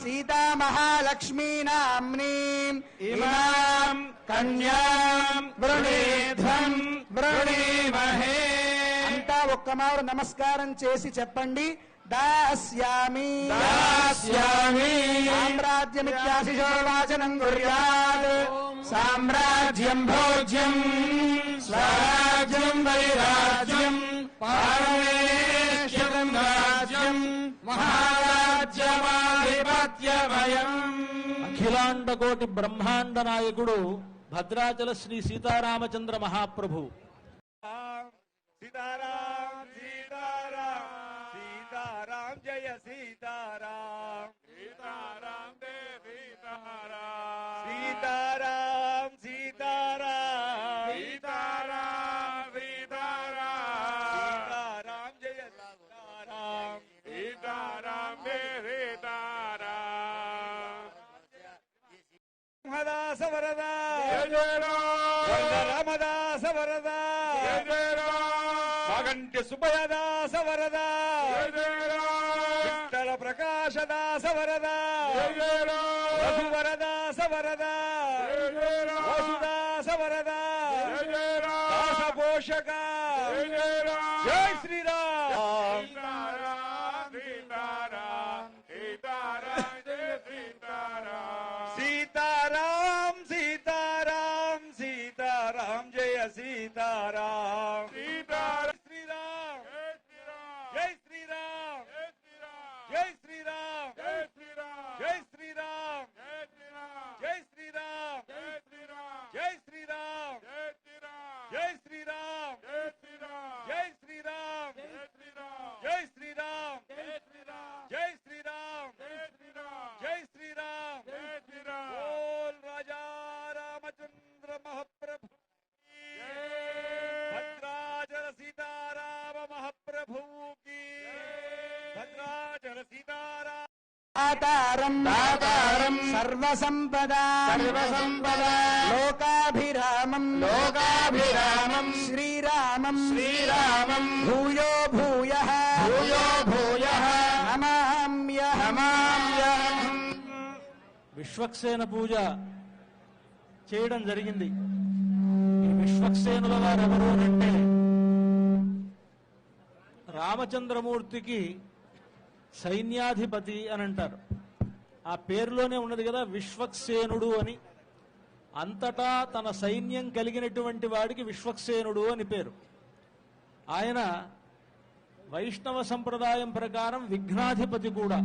सीता महालक्ष्मी नाम्नीं इमां कन्यां वृणीध्वं वृणीमहे अंता ఒక్కమారు నమస్కారం చేసి చెప్పండి दास्यामि दास्यामि साम्राज्यमित्याशिषो वाचनं कुर्यात् साम्राज्यं भोज्यं स्वराज्यं वैराज्यं पारमेश्वरं राज्यं महाराज्यमाधिपत्यमयम् अखिलांडकोटि ब्रह्मांड नायकुडु भद्राचल श्री सीतारामचंद्र महाप्रभु सीताराम सीताराम सीताराम जय सीताराम सीताराम जय सीताराम सीताराम सीताराम सीताराम सीताराम जय सीताराम सीताराम जय सीताराम रामदास वरदा रामदास वरदा मागंट सुभयदास वरदा विठ्ठल प्रकाशदास वरदा रघुवरदास वरदा वसुदास वरदा दास पोषक जय श्री राम सीताराम सीताराम सीताराम जय सीताराम सीताराम श्री राम जय श्री राम जय श्री राम जय श्री राम जय श्री राम जय श्री राम जय श्री राम जय श्री राम जय श्री राम जय श्री राम जय श्री राम जय श्री राम बोल राजा रामचंद्र महाप्रभु भद्राचल सीताराम महाप्रभु की भद्राचल सीताराम दातारं दातारं सर्वसंपदा सर्वसंपदा लोकाभिरामं लोकाभिरामं श्रीरामं श्रीरामं भूयो भूयः भूयो भूयः नमाम्यहम् విశ్వక్సేన పూజ చేయడం జరిగింది. ఈ విశ్వక్సేనుల వారు ఎవరు అంటే రామచంద్రమూర్తికి సైన్యాధిపతి అని అంటారు. ఆ పేరులోనే ఉన్నది కదా విశ్వక్సేనుడు అని. అంతటా తన సైన్యం కలిగినటువంటి వాడికి విశ్వక్సేనుడు అని పేరు. ఆయన వైష్ణవ సంప్రదాయం ప్రకారం విఘ్నాధిపతి కూడా.